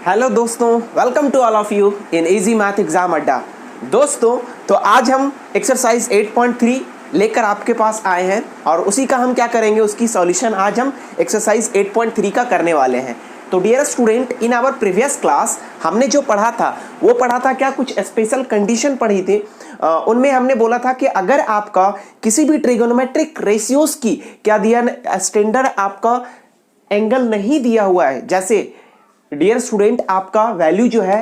Hello दोस्तों, welcome to all of you in easy math exam Adda. दोस्तों, तो आज हम एक्सरसाइज 8.3 लेकर आपके पास आए हैं और उसी का हम क्या करेंगे, उसकी सॉल्यूशन आज हम एक्सरसाइज 8.3 का करने वाले हैं। तो dear student, in our previous class हमने जो पढ़ा था वो पढ़ा था क्या, कुछ स्पेशल कंडीशन पढ़ी थी। उनमें हमने बोला था कि अगर आपका किसी भी ट्रिगोनोमेट्रिक रेशियोज की क्या दिया, स्टैंडर्ड आपका एंगल नहीं दिया हुआ है, जैसे डियर स्टूडेंट आपका वैल्यू जो है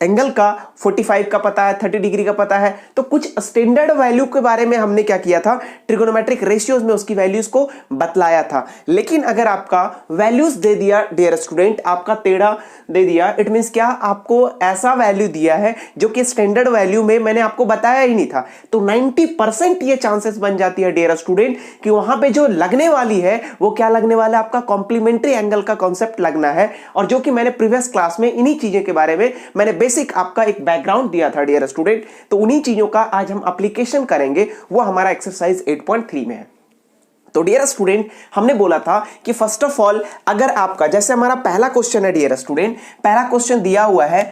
एंगल का 45 का पता है, 30 डिग्री का पता है, तो कुछ स्टैंडर्ड वैल्यू के बारे में हमने क्या किया था, ट्रिगोनोमेट्रिक रेशियोज में उसकी वैल्यूज को बतलाया था। लेकिन अगर आपका वैल्यूज दे दिया डियर स्टूडेंट, आपका टेढ़ा दे दिया, इट मींस क्या, आपको ऐसा वैल्यू दिया है जो कि स्टैंडर्ड वैल्यू में मैंने आपको बताया ही नहीं था, तो 90% ये चांसेस बन जाती है डियर स्टूडेंट कि वहां पे जो लगने वाली है वो क्या लगने वाला है, आपका कॉम्प्लीमेंट्री एंगल का कॉन्सेप्ट लगना है। और जो कि मैंने प्रीवियस क्लास में इन्हीं चीजों के बारे में मैंने बेसिक आपका एक बैकग्राउंड दिया था डियर स्टूडेंट, तो उन्हीं चीजों का आज हम एप्लीकेशन करेंगे, वो हमारा एक्सरसाइज 8.3 में है। तो डियर स्टूडेंट, हमने बोला था कि फर्स्ट ऑफ ऑल अगर आपका, जैसे हमारा पहला क्वेश्चन है डियर स्टूडेंट, पहला क्वेश्चन दिया हुआ है,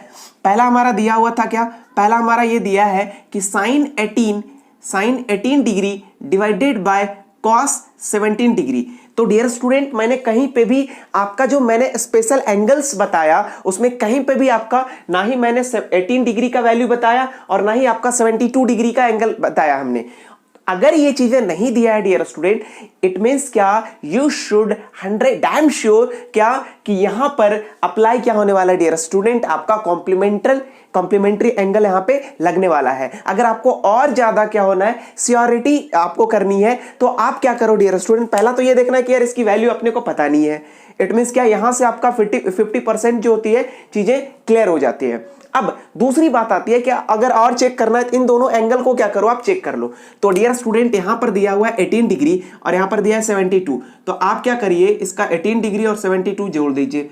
पहला हमारा दिया हुआ था क्या, पहला हमारा ये दिया है कि sine 18 degree divided by cos 17 degree. तो डियर स्टूडेंट, मैंने कहीं पे भी आपका जो मैंने स्पेशल एंगल्स बताया उसमें कहीं पे भी आपका ना ही मैंने 18 डिग्री का वैल्यू बताया और ना ही आपका 72 डिग्री का एंगल बताया हमने। अगर ये चीजें नहीं दिया है डियर स्टूडेंट, इट मींस क्या, यू शुड 100 डैम श्योर क्या कि यहां पर अप्लाई क्या होने वाला है डियर स्टूडेंट, आपका कॉम्प्लीमेंट्री एंगल यहां पे लगने वाला है। अगर आपको और ज्यादा क्या होना है, श्योरिटी आपको करनी है, तो आप क्या करो डियर स्टूडेंट, पहला तो ये देखना कि यार इसकी वैल्यू अपने को पता नहीं है। इट मींस क्या, यहां से आपका 50% जो होती है चीजें क्लियर हो जाती है। अब दूसरी बात आती है कि अगर और चेक करना है, इन दोनों एंगल को क्या करो, आप चेक कर लो। तो डियर स्टूडेंट, यहां पर दिया हुआ है 18 डिग्री और यहां पर दिया है 72, तो आप क्या करिए, इसका 18 डिग्री और 72 जोड़ दीजिए,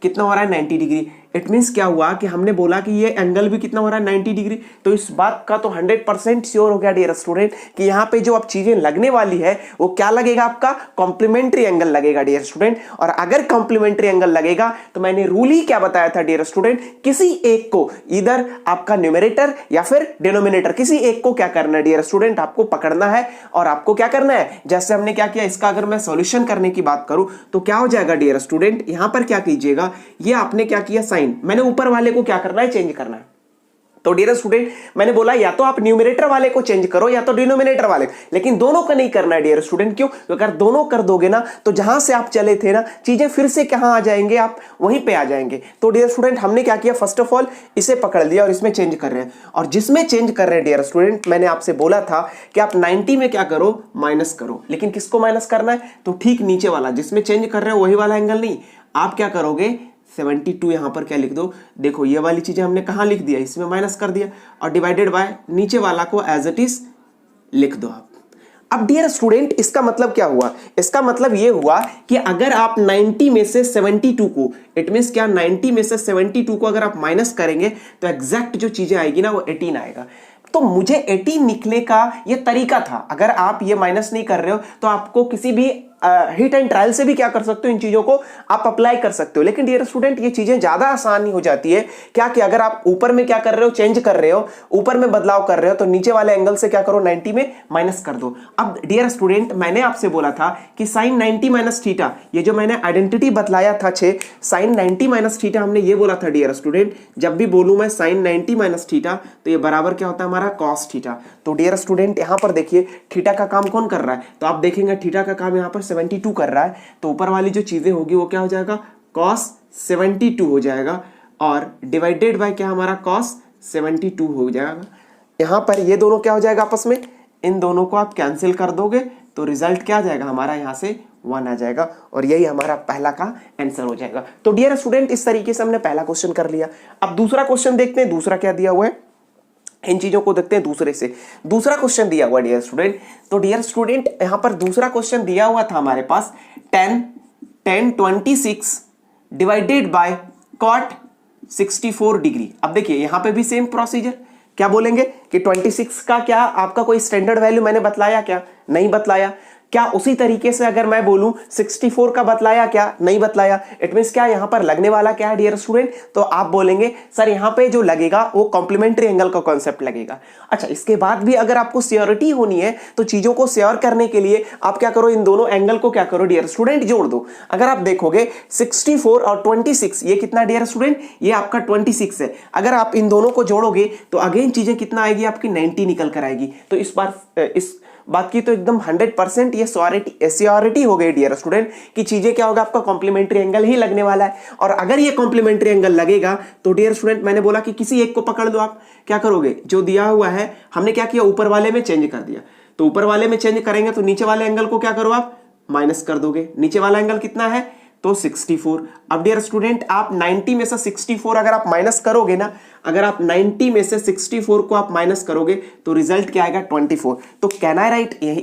कितना हो रहा है 90 डिग्री। इट मींस क्या हुआ कि हमने बोला कि ये एंगल भी कितना हो रहा है 90 डिग्री, तो इस बात का तो 100% श्योर हो गया डियर स्टूडेंट कि यहाँ पे जो अब चीजें लगने वाली है वो क्या लगेगा, आपका कॉम्प्लीमेंट्री एंगल लगेगा डियर स्टूडेंट। और अगर कॉम्प्लीमेंट्री एंगल लगेगा तो मैंने रूल ही क्या बताया था डियर स्टूडेंट, किसी एक को, इधर आपका न्यूमरेटर या फिर डिनोमिनेटर, किसी एक को क्या करना है डियर स्टूडेंट, आपको पकड़ना है और आपको क्या करना है, जैसे हमने क्या किया, इसका अगर मैं सॉल्यूशन करने की बात करूं तो क्या हो जाएगा डियर स्टूडेंट, यहां पर क्या कीजिएगा, ये आपने क्या किया, साइन, मैंने ऊपर वाले को क्या करना है, चेंज करना है। तो डियर स्टूडेंट, मैंने बोला या तो आप न्यूमरेटर वाले को चेंज करो या तो डिनोमिनेटर वाले, लेकिन दोनों का नहीं करना है डियर स्टूडेंट। क्यों? अगर दोनों कर दोगे ना तो जहां से आप चले थे ना, चीजें फिर से कहां आ जाएंगे, आप वहीं पे आ जाएंगे। तो डियर स्टूडेंट, हमने क्या किया, फर्स्ट ऑफ ऑल इसे पकड़ लिया और इसमें चेंज कर रहे हैं, और जिसमें चेंज कर रहे हैं डियर स्टूडेंट, मैंने आपसे बोला था कि आप 90 में क्या करो, माइनस करो। लेकिन किसको माइनस करना है, तो ठीक नीचे वाला, जिसमें चेंज कर रहे हो वही वाला एंगल नहीं, आप क्या करोगे, 72 यहां पर क्या लिख दो, देखो ये वाली चीजें हमने कहां लिख दिया, इसमें माइनस कर दिया, और डिवाइडेड बाय नीचे वाला को एज इट इज लिख दो आप। अब डियर स्टूडेंट, इसका मतलब क्या हुआ, इसका मतलब ये हुआ कि अगर आप 90 में से 72 को, इट मींस क्या, 90 में से 72 को अगर आप माइनस करेंगे तो एग्जैक्ट जो चीजें आएगी ना वो 18 आएगा। तो मुझे 18 निकले का ये तरीका था, अगर आप ये माइनस नहीं कर रहे हो तो आपको किसी भी हिट एंड ट्रायल से भी क्या कर सकते हो, इन चीजों को आप अप्लाई कर सकते हो। लेकिन डियर स्टूडेंट, ये चीजें ज्यादा आसान हो जाती है क्या, कि अगर आप ऊपर में क्या कर रहे हो, चेंज कर रहे हो, ऊपर में बदलाव कर रहे हो, तो नीचे वाले एंगल से क्या करो, 90 में माइनस कर दो। अब डियर स्टूडेंट, मैंने आपसे बोला था कि साइन 90 माइनस थीटा, ये जो मैंने आइडेंटिटी बतलाया था 6, साइन 90 माइनस थीटा, हमने ये बोला था डियर स्टूडेंट, जब भी बोलूं मैं साइन 90 माइनस थीटा तो ये बराबर क्या होता है, हमारा कॉस थीटा। तो डियर स्टूडेंट, यहां पर देखिए थीटा का काम कौन कर रहा है, तो आप देखेंगे थीटा का काम यहां पर 72 कर रहा है, तो ऊपर वाली जो चीजें होगी वो क्या हो जाएगा, cos 72 हो जाएगा, और डिवाइडेड बाय क्या, हमारा cos 72 हो जाएगा। यहां पर ये दोनों क्या हो जाएगा आपस में, इन दोनों को आप कैंसिल कर दोगे तो रिजल्ट क्या आ जाएगा, हमारा यहां से 1 आ जाएगा, और यही हमारा पहला का आंसर हो जाएगा। तो डियर स्टूडेंट, इस तरीके से हमने पहला क्वेश्चन कर लिया। अब दूसरा क्वेश्चन देखते हैं, दूसरा क्या दिया हुआ है, इन चीजों को देखते हैं दूसरे से। दूसरा क्वेश्चन दिया हुआ डियर स्टूडेंट, तो डियर स्टूडेंट यहां पर दूसरा क्वेश्चन दिया हुआ था हमारे पास, tan 26 divided by cot 64 degree. अब देखिए यहां पे भी सेम प्रोसीजर, क्या बोलेंगे कि 26 का क्या आपका कोई स्टैंडर्ड वैल्यू मैंने बतलाया क्या, नहीं बतलाया, क्या उसी तरीके से अगर मैं बोलूं 64 का बतलाया क्या, नहीं बतलाया, इट मींस क्या यहां पर लगने वाला क्या है डियर स्टूडेंट, तो आप बोलेंगे सर यहां पे जो लगेगा वो कॉम्प्लीमेंट्री एंगल का कॉन्सेप्ट लगेगा। अच्छा, इसके बाद भी अगर आपको श्योरिटी होनी है तो चीजों को श्योर करने के लिए आप क्या करो, इन दोनों एंगल को क्या करो डियर स्टूडेंट, जोड़ दो। अगर आप देखोगे 64 और 26, ये कितना डियर स्टूडेंट, ये आपका 26 है। अगर आप इन दोनों को जोड़ोगे तो अगेन चीजें कितना आएगी आपकी 90 निकल कर आएगी। तो इस बार इस बात की तो एकदम 100% ये श्योरिटी हो गई डियर स्टूडेंट कि चीजें क्या होगा, आपका कॉम्प्लीमेंट्री एंगल ही लगने वाला है। और अगर ये कॉम्प्लीमेंट्री एंगल लगेगा तो डियर स्टूडेंट मैंने बोला कि किसी एक को पकड़ लो। आप क्या करोगे, जो दिया हुआ है हमने क्या किया, ऊपर वाले में चेंज कर दिया। तो ऊपर वाले में चेंज करेंगे तो नीचे वाले एंगल को क्या करो, आप माइनस कर दोगे। नीचे वाला एंगल कितना है, तो 64। अब डियर स्टूडेंट आप 90 में से 64 अगर आप माइनस करोगे ना, अगर आप 90 में से 64 को आप माइनस करोगे तो रिजल्ट क्या आएगा, 24। तो कैन आई राइट ये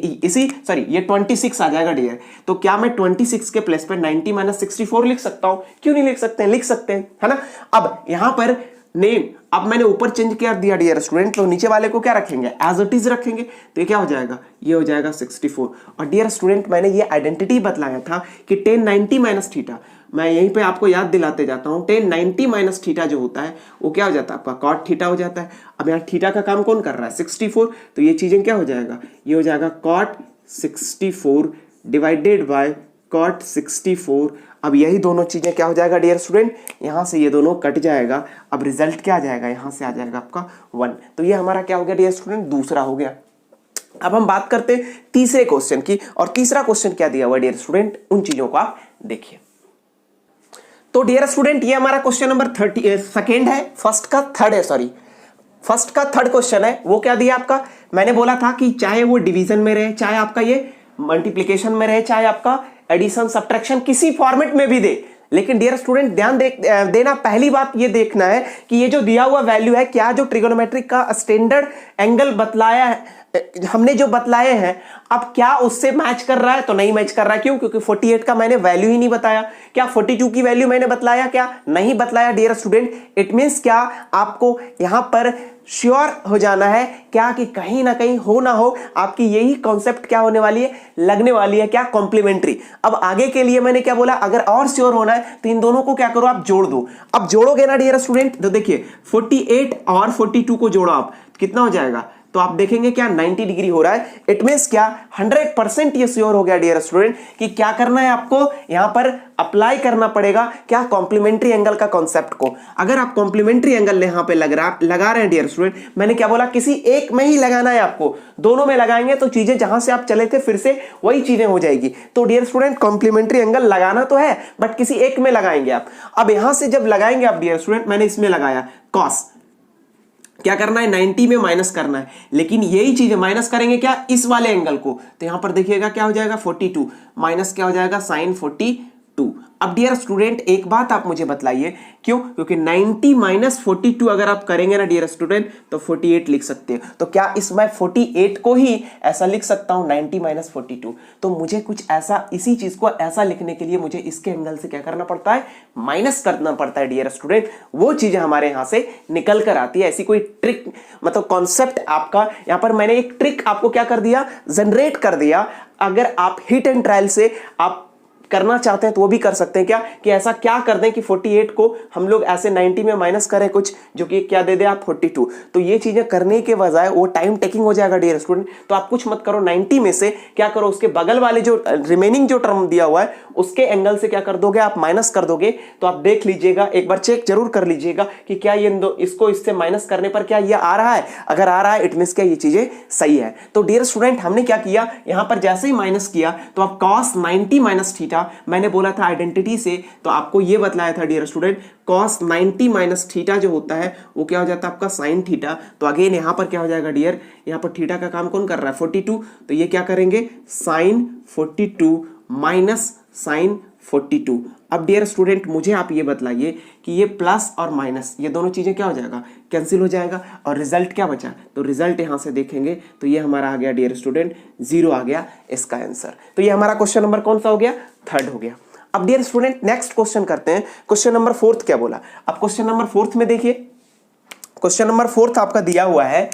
26 आ जाएगा डियर। तो क्या मैं 26 के प्लेस पे 90 माइनस 64 लिख सकता हूं, क्यों नहीं लिख सकते हैं, लिख सकते हैं, है ना। अब यहां पर नेम अब मैंने ऊपर चेंज कर दिया डियर स्टूडेंट, तो नीचे वाले को क्या रखेंगे, एज इट इज रखेंगे। तो ये क्या हो जाएगा, ये हो जाएगा 64। और डियर स्टूडेंट मैंने ये आइडेंटिटी बतलाया था कि tan 90 माइनस थीटा, मैं यहीं पे आपको याद दिलाते जाता हूं, tan 90 माइनस थीटा जो होता है वो क्या हो जाता है, आपका cot थीटा हो जाता है। अब यहाँ थीटा का काम कौन कर रहा है, 64। तो ये चीजें क्या हो जाएगा, ये हो जाएगा cot 64 डिवाइडेड बाय cot 64। अब यही दोनों चीजें क्या हो जाएगा डियर स्टूडेंट, यहां से ये दोनों कट जाएगा। अब रिजल्ट क्या आ जाएगा, यहां से आ जाएगा आपका 1। तो ये हमारा क्या हो गया डियर स्टूडेंट, दूसरा हो गया। अब हम बात करते हैं तीसरे क्वेश्चन की, और तीसरा क्वेश्चन क्या दिया हुआ डियर स्टूडेंट, उन चीजों को आप देखिए। तो डियर स्टूडेंट ये हमारा क्वेश्चन नंबर सेकेंड है, फर्स्ट का थर्ड क्वेश्चन है। वो क्या दिया आपका, मैंने बोला था कि चाहे वो डिवीजन में रहे, चाहे आपका ये मल्टीप्लीकेशन में रहे, चाहे आपका एडिशन सब्ट्रैक्शन किसी फॉर्मेट में भी दे, लेकिन डियर स्टूडेंट ध्यान देना, पहली बात ये देखना है कि ये जो दिया हुआ वैल्यू है, क्या जो ट्रिगोनोमेट्रिक का स्टैंडर्ड एंगल बतलाया है, हमने जो बतलाए हैं, अब क्या उससे मैच कर रहा है, तो नहीं मैच कर रहा है। क्यों, क्योंकि 48 का मैंने वैल्यू ही नहीं बताया। क्या 42 की वैल्यू मैंने बतलाया, क्या नहीं बतलाया डियर स्टूडेंट। इट मींस क्या, आपको यहां पर श्योर हो जाना है क्या कि कहीं ना कहीं हो ना हो आपकी यही कॉन्सेप्ट क्या होने वाली है, लगने वाली है, क्या कॉम्प्लीमेंट्री। अब आगे के लिए मैंने क्या बोला, अगर और श्योर होना है तो इन दोनों को क्या करो, आप जोड़ दो। अब जोड़ोगे ना डियर स्टूडेंट, तो देखिए 48 और 42 को जोड़ो आप, कितना हो जाएगा, तो आप देखेंगे क्या 90 डिग्री हो रहा है। इट मींस क्या 100% ये श्योर हो गया डियर स्टूडेंट कि क्या करना है, आपको यहां पर अप्लाई करना पड़ेगा क्या, कॉम्प्लीमेंट्री एंगल का कॉन्सेप्ट को। अगर आप कॉम्प्लीमेंट्री एंगल यहां पे लगा रहे हैं डियर स्टूडेंट, मैंने क्या बोला, किसी एक में ही लगाना है आपको, दोनों में लगाएंगे तो चीजें जहां से आप चले थे फिर से वही चीजें हो जाएगी। तो डियर स्टूडेंट कॉम्प्लीमेंट्री एंगल लगाना तो है, बट किसी एक में लगाएंगे आप। अब यहां से जब लगाएंगे आप डियर स्टूडेंट, मैंने इसमें लगाया कॉस, क्या करना है 90 में माइनस करना है, लेकिन यही चीज माइनस करेंगे क्या, इस वाले एंगल को। तो यहां पर देखिएगा क्या हो जाएगा 42 माइनस क्या हो जाएगा साइन 42। अब डियर स्टूडेंट एक बात आप मुझे बतलाइए, क्यों, क्योंकि 90 माइनस 42 अगर आप करेंगे ना डियर स्टूडेंट तो 48 लिख सकते हैं। तो क्या इसमें 48 को ही ऐसा लिख सकता हूं 90 माइनस 42। तो मुझे कुछ ऐसा, इसी चीज को ऐसा लिखने के लिए मुझे इसके एंगल से क्या करना पड़ता है, माइनस करना पड़ता है डियर स्टूडेंट। वो चीजें हमारे यहां से निकल कर आती है। ऐसी कोई ट्रिक, मतलब कॉन्सेप्ट आपका यहां पर मैंने एक ट्रिक आपको क्या कर दिया, जनरेट कर दिया। अगर आप हिट एंड ट्रायल से आप करना चाहते हैं तो वो भी कर सकते हैं, क्या कि ऐसा क्या कर दें कि 48 को हम लोग ऐसे 90 में माइनस करें कुछ, जो कि क्या दे दे आप 42। तो ये चीजें करने के बजाय वो टाइम टेकिंग हो जाएगा डियर स्टूडेंट। तो आप कुछ मत करो, 90 में से क्या करो, उसके बगल वाले जो रिमेनिंग जो टर्म दिया हुआ है उसके एंगल से क्या कर दोगे, आप माइनस कर दोगे। तो आप देख लीजिएगा, एक बार चेक जरूर कर लीजिएगा कि क्या ये इसको इससे माइनस करने पर क्या ये आ रहा है। अगर आ रहा है इट मींस क्या ये चीजें सही है। तो डियर स्टूडेंट हमने क्या किया, यहां पर जैसे ही माइनस किया तो आप cos 90 माइनस थीटा, मैंने बोला था आइडेंटिटी से, तो आपको ये बतलाया था dear student cos 90 minus theta जो होता है वो क्या हो जाता है आपका sin थीटा। तो अगेन यहां पर क्या हो जाएगा डियर, यहां पर थीटा का काम कौन कर रहा है 42, तो ये क्या करेंगे sin 42 माइनस sin 42। अब डियर स्टूडेंट मुझे आप ये बतलाइए कि ये प्लस और माइनस ये दोनों चीजें क्या हो जाएगा, कैंसिल हो जाएगा, और रिजल्ट क्या बचा, तो रिजल्ट यहां से देखेंगे तो ये हमारा आ गया डियर स्टूडेंट 0 आ गया इसका आंसर। तो ये हमारा क्वेश्चन नंबर कौन सा हो गया, थर्ड हो गया। अब डियर स्टूडेंट नेक्स्ट क्वेश्चन करते हैं, क्वेश्चन नंबर 4 क्या बोला। अब क्वेश्चन नंबर 4 में देखिए, क्वेश्चन नंबर 4 आपका दिया हुआ है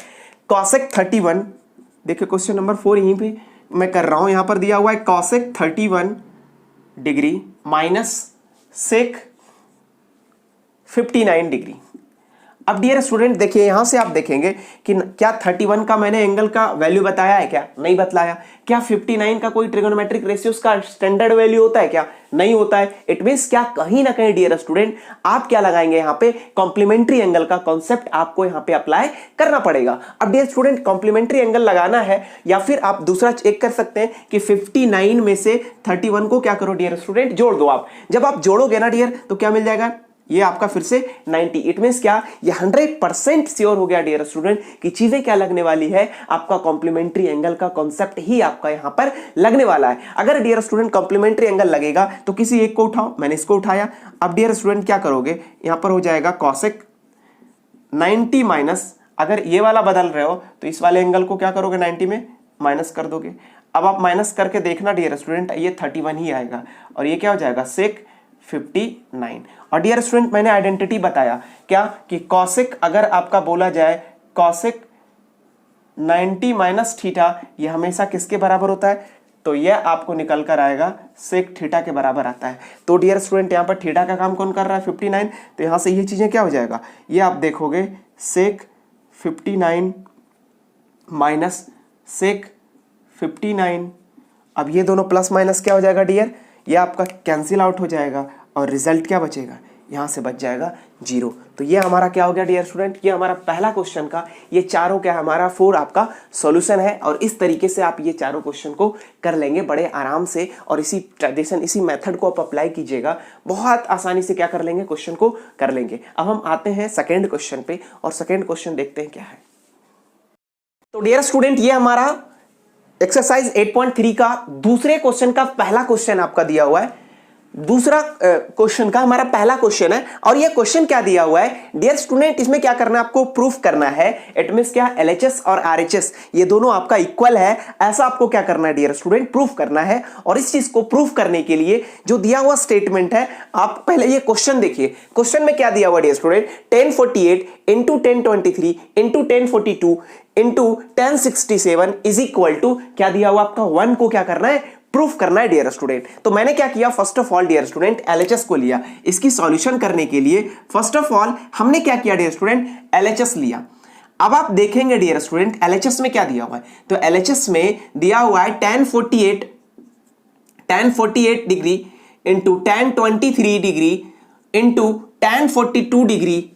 cosec 31। देखिए क्वेश्चन नंबर 4 यहीं पे मैं कर रहा हूं, यहां पर दिया हुआ है cosec 31 degree minus sec 59 degree. अब डियर स्टूडेंट देखिए, यहां से आप देखेंगे कि क्या 31 का मैंने एंगल का वैल्यू बताया है क्या? नहीं बतलाया। क्या 59 का कोई ट्रिगोनोमेट्रिक रेशियोज का स्टैंडर्ड वैल्यू होता है क्या? नहीं होता है। इट मींस क्या, कहीं ना कहीं डियर स्टूडेंट आप क्या लगाएंगे यहां पे, कॉम्प्लीमेंट्री एंगल का कॉन्सेप्ट आपको यहां पे अप्लाई करना पड़ेगा। अब डियर स्टूडेंट कॉम्प्लीमेंट्री एंगल लगाना है, या फिर आप दूसरा चेक कर सकते हैं कि 59 में से 31 को क्या करो डियर स्टूडेंट, जोड़ दो आप। जब आप जोड़ोगे ना डियर तो क्या मिल जाएगा, ये आपका फिर से 90। इट मींस क्या, ये 100% श्योर हो गया डियर स्टूडेंट कि चीजें क्या लगने वाली है, आपका कॉम्प्लीमेंट्री एंगल का कॉन्सेप्ट ही आपका यहां पर लगने वाला है। अगर डियर स्टूडेंट कॉम्प्लीमेंट्री एंगल लगेगा तो किसी एक को उठाओ, मैंने इसको उठाया। अब डियर स्टूडेंट क्या करोगे, यहां पर हो जाएगा कॉसेक 90 माइनस, अगर ये वाला बदल रहे हो तो इस वाले एंगल को क्या करोगे, 90 में माइनस कर दोगे। अब आप माइनस करके देखना डियर स्टूडेंट, ये 31 ही आएगा और ये क्या हो जाएगा, सेक 59। और डियर स्टूडेंट मैंने आइडेंटिटी बताया क्या, कि कॉसेक अगर आपका बोला जाए कॉसेक 90 माइनस थीटा, ये हमेशा किसके बराबर होता है, तो ये आपको निकल कर आएगा सेक थीटा के बराबर आता है। तो डियर स्टूडेंट यहाँ पर थीटा का काम कौन कर रहा है, 59। तो यहाँ से ये चीजें क्या हो जाएगा, ये आप देखोगे सेक 59 माइनस सेक 59। अब ये दोनों प्लस माइनस क्या हो जाएगा डियर, ये आपका कैंसिल आउट हो जाएगा और रिजल्ट क्या बचेगा, यहां से बच जाएगा 0। तो ये हमारा क्या हो गया डियर स्टूडेंट, ये हमारा पहला क्वेश्चन का, ये चारों क्या हमारा 4 आपका सॉल्यूशन है। और इस तरीके से आप ये चारों क्वेश्चन को कर लेंगे बड़े आराम से, और इसी ट्रेडिशन इसी मेथड को आप अप्लाई कीजिएगा, बहुत आसानी से क्या कर लेंगे, क्वेश्चन को कर लेंगे। अब हम आते हैं सेकेंड क्वेश्चन पे, और सेकेंड क्वेश्चन देखते हैं क्या है। तो डियर स्टूडेंट ये हमारा एक्सरसाइज 8.3 का दूसरे क्वेश्चन का पहला क्वेश्चन आपका दिया हुआ है। दूसरा क्वेश्चन का हमारा पहला क्वेश्चन है, और ये क्वेश्चन क्या दिया हुआ है डियर स्टूडेंट, इसमें क्या करना है, आपको प्रूफ करना है। इट मींस क्या, LHS और RHS ये दोनों आपका इक्वल है, ऐसा आपको क्या करना है डियर स्टूडेंट, प्रूफ करना है। और इस चीज को प्रूफ करने के लिए जो दिया हुआ स्टेटमेंट है, आप पहले ये क्वेश्चन देखिए। क्वेश्चन में क्या दिया हुआ dear student, 1048 into 1023 into 1042 into 1067 is equal to क्या दिया हुआ आपका, 1 को क्या करना है, प्रूफ करना है डियर स्टूडेंट। तो मैंने क्या किया, first of all dear student LHS को लिया। इसकी सॉल्यूशन करने के लिए फर्स्ट ऑफ ऑल हमने क्या किया डियर स्टूडेंट, LHS लिया। अब आप देखेंगे डियर स्टूडेंट LHS में क्या दिया हुआ है, तो LHS में दिया हुआ है 1048 degree into 1023 degree into 1042 degree